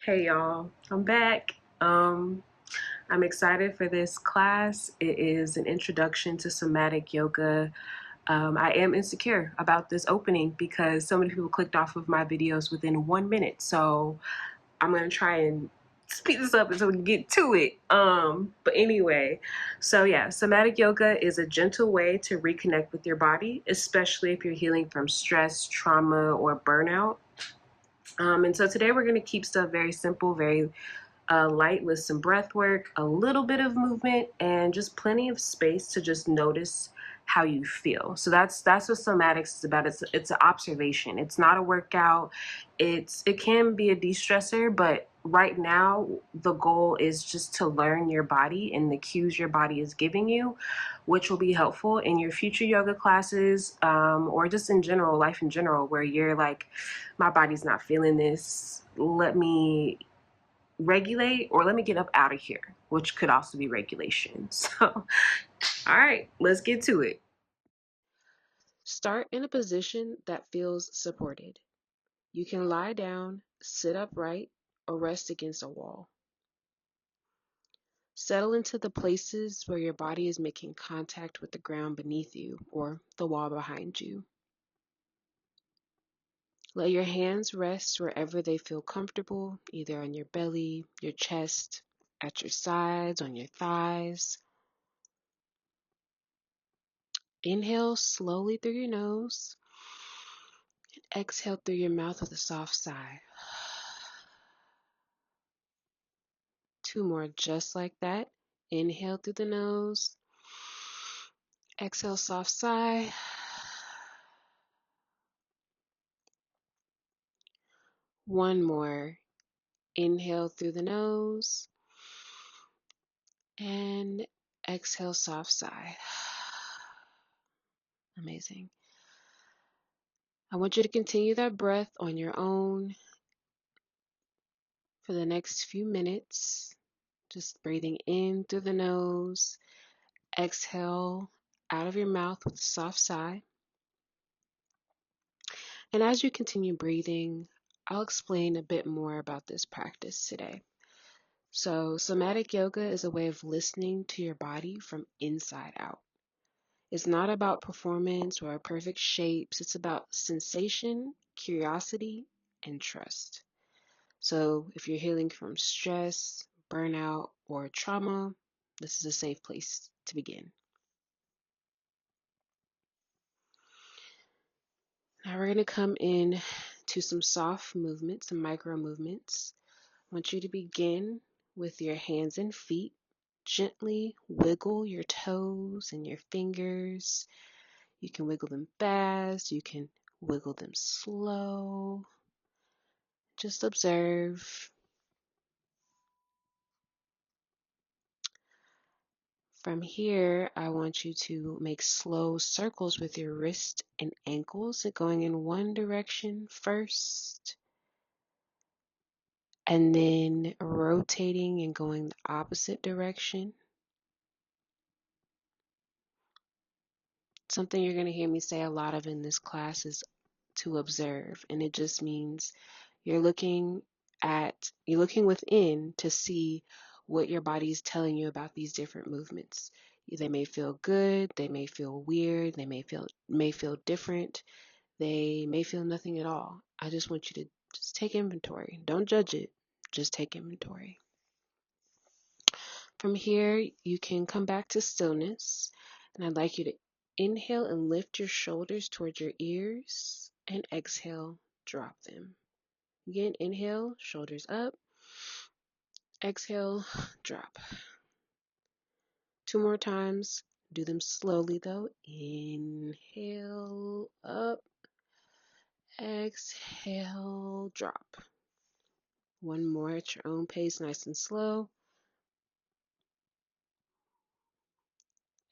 Hey y'all, I'm back. I'm excited for this class. It is an introduction to somatic yoga. I am insecure about this opening because so many people clicked off of my videos within 1 minute. So I'm gonna try and speed this up until we can get to it. But anyway, so yeah, somatic yoga is a gentle way to reconnect with your body, especially if you're healing from stress, trauma, or burnout. And so today we're going to keep stuff very simple, very light with some breath work, a little bit of movement, and just plenty of space to just notice how you feel. So that's what somatics is about. It's an observation. It's not a workout. It can be a de-stressor, but right now the goal is just to learn your body and the cues your body is giving you, which will be helpful in your future yoga classes, or just in general, life in general, where you're like, my body's not feeling this. Let me regulate, or let me get up out of here, which could also be regulation. So, all right, let's get to it. Start in a position that feels supported. You can lie down, sit upright, or rest against a wall. Settle into the places where your body is making contact with the ground beneath you or the wall behind you. Let your hands rest wherever they feel comfortable, either on your belly, your chest, at your sides, on your thighs. Inhale slowly through your nose. And exhale through your mouth with a soft sigh. 2 more just like that. Inhale through the nose. Exhale, soft sigh. One more. Inhale through the nose. And exhale, soft sigh. Amazing. I want you to continue that breath on your own for the next few minutes. Just breathing in through the nose. Exhale out of your mouth with a soft sigh. And as you continue breathing, I'll explain a bit more about this practice today. So, somatic yoga is a way of listening to your body from inside out. It's not about performance or perfect shapes, it's about sensation, curiosity, and trust. So, if you're healing from stress, burnout, or trauma, this is a safe place to begin. Now, we're going to come in to some soft movements, some micro movements. I want you to begin with your hands and feet. Gently wiggle your toes and your fingers. You can wiggle them fast, you can wiggle them slow. Just observe. From here, I want you to make slow circles with your wrist and ankles, going in one direction first, and then rotating and going the opposite direction. Something you're going to hear me say a lot of in this class is to observe, and it just means you're looking within to see what your body is telling you about these different movements. They may feel good, they may feel weird, they may feel different, they may feel nothing at all. I just want you to just take inventory. Don't judge it, just take inventory. From here, you can come back to stillness, and I'd like you to inhale and lift your shoulders towards your ears, and exhale, drop them. Again, inhale, shoulders up. Exhale, drop. 2 more times. Do them slowly though. Inhale, up. Exhale, drop. 1 more at your own pace, nice and slow.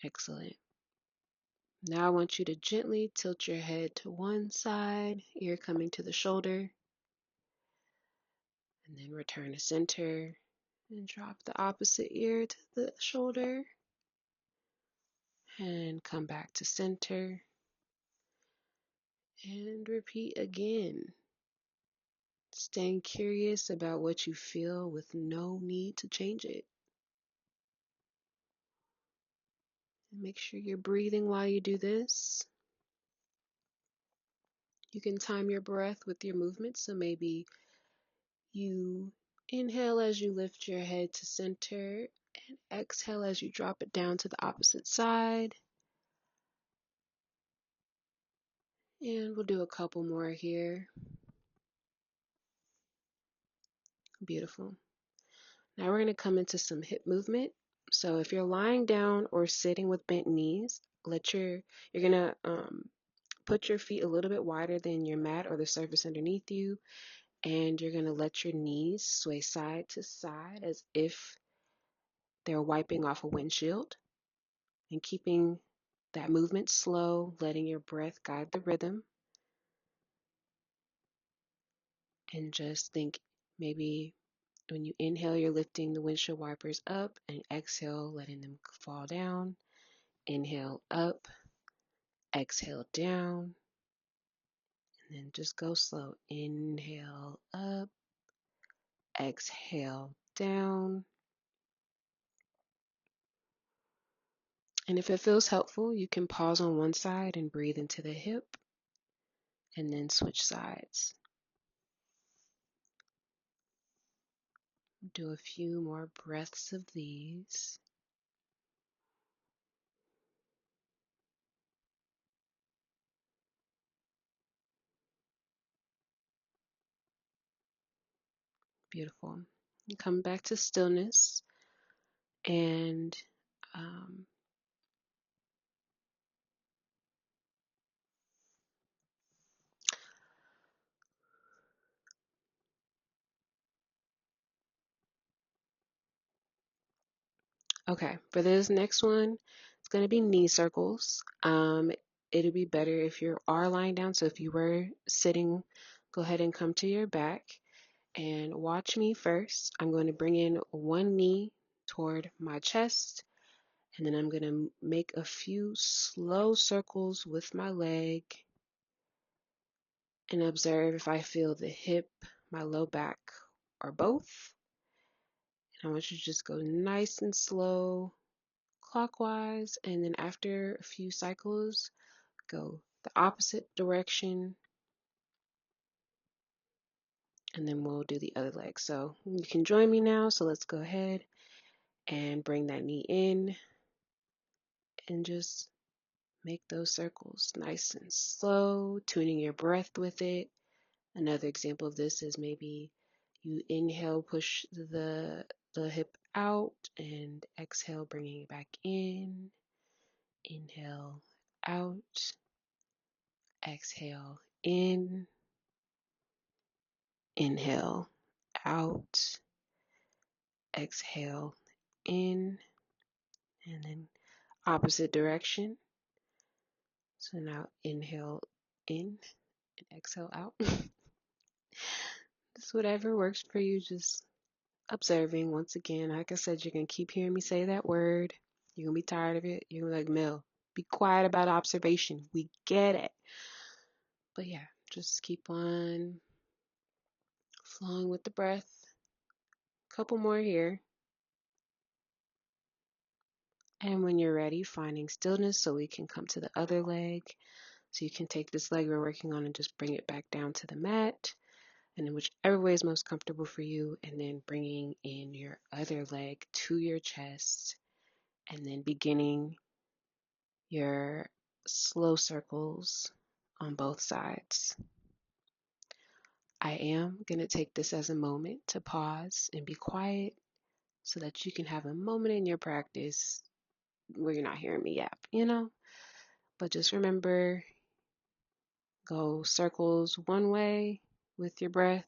Excellent. Now I want you to gently tilt your head to one side, ear coming to the shoulder, and then return to center and drop the opposite ear to the shoulder and come back to center and repeat again. staying curious about what you feel with no need to change it. Make sure you're breathing while you do this. You can time your breath with your movement, so maybe you inhale as you lift your head to center and exhale as you drop it down to the opposite side. And we'll do a couple more here. Beautiful. Now we're going to come into some hip movement. So if you're lying down or sitting with bent knees, you're going to put your feet a little bit wider than your mat or the surface underneath you, and you're going to let your knees sway side to side as if they're wiping off a windshield, and keeping that movement slow, letting your breath guide the rhythm. And just think, maybe when you inhale, you're lifting the windshield wipers up, and exhale, letting them fall down. Inhale up, exhale down, and then just go slow. Inhale up, exhale down. And if it feels helpful, you can pause on one side and breathe into the hip, and then switch sides. Do a few more breaths of these. Beautiful. Come back to stillness, and um, okay, for this next one, it's going to be knee circles. It'll be better if you are lying down. So if you were sitting, go ahead and come to your back and watch me first. I'm going to bring in one knee toward my chest, and then I'm going to make a few slow circles with my leg and observe if I feel the hip, my low back, or both. And I want you to just go nice and slow clockwise, and then after a few cycles, go the opposite direction, and then we'll do the other leg. So you can join me now. So let's go ahead and bring that knee in and just make those circles nice and slow, tuning your breath with it. Another example of this is maybe you inhale, push the hip out, and exhale, bringing it back in. Inhale, out. Exhale, in. Inhale, out. Exhale, in. And then opposite direction. So now inhale in and exhale out. Just whatever works for you, just observing. Once again, like I said, you're going to keep hearing me say that word. You're going to be tired of it. You're going to be like, Mel, be quiet about observation. We get it. But yeah, just keep on flowing with the breath. Couple more here. And when you're ready, finding stillness so we can come to the other leg. So you can take this leg we're working on and just bring it back down to the mat. And in whichever way is most comfortable for you. And then bringing in your other leg to your chest. And then beginning your slow circles on both sides. I am going to take this as a moment to pause and be quiet so that you can have a moment in your practice where you're not hearing me yap, But just remember, go circles one way with your breath.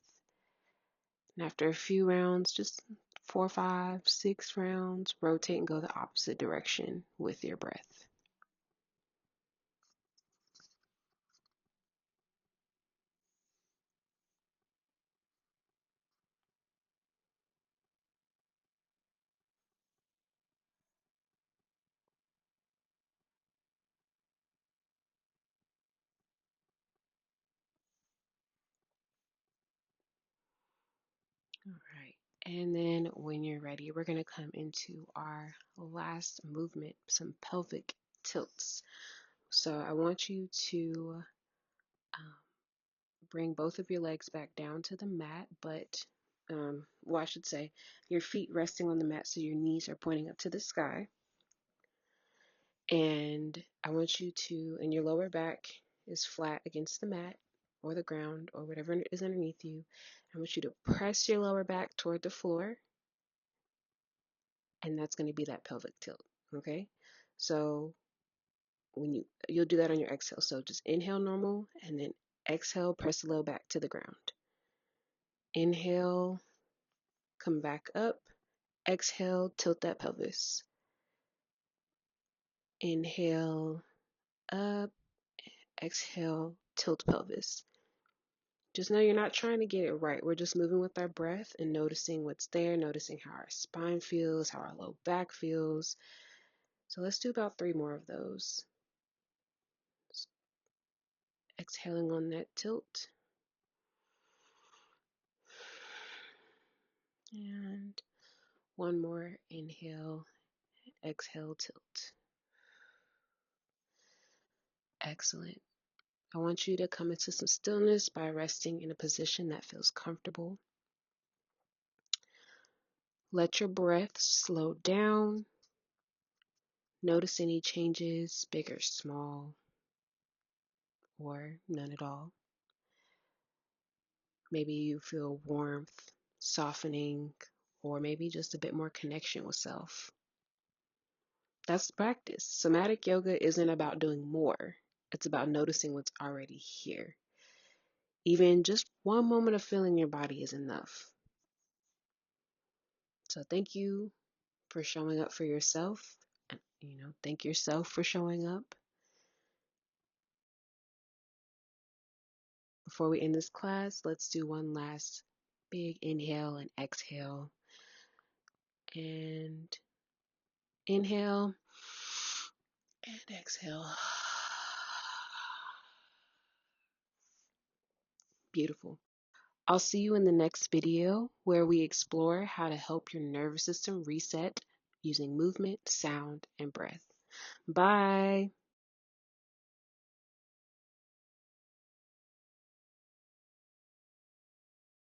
And after a few rounds, just 4, 5, 6 rounds, rotate and go the opposite direction with your breath. And then when you're ready, we're going to come into our last movement, some pelvic tilts. So I want you to bring both of your legs back down to the mat, but, I should say your feet resting on the mat so your knees are pointing up to the sky. And I want you to, and your lower back is flat against the mat or the ground or whatever is underneath you. I want you to press your lower back toward the floor, and that's going to be that pelvic tilt. Okay, so when you'll do that on your exhale. So just inhale normal, and then exhale, press the low back to the ground. Inhale, come back up. Exhale, tilt that pelvis. Inhale, up. Exhale, tilt pelvis. Just know you're not trying to get it right. We're just moving with our breath and noticing what's there, noticing how our spine feels, how our low back feels. So let's do about 3 more of those. Just exhaling on that tilt. And 1 more. Inhale, exhale, tilt. Excellent. I want you to come into some stillness by resting in a position that feels comfortable. Let your breath slow down. Notice any changes, big or small, or none at all. Maybe you feel warmth, softening, or maybe just a bit more connection with self. That's practice. Somatic yoga isn't about doing more. It's about noticing what's already here. Even just 1 moment of feeling your body is enough. So thank you for showing up for yourself. Thank yourself for showing up. Before we end this class, let's do one last big inhale and exhale. And inhale and exhale. Beautiful. I'll see you in the next video where we explore how to help your nervous system reset using movement, sound, and breath. Bye.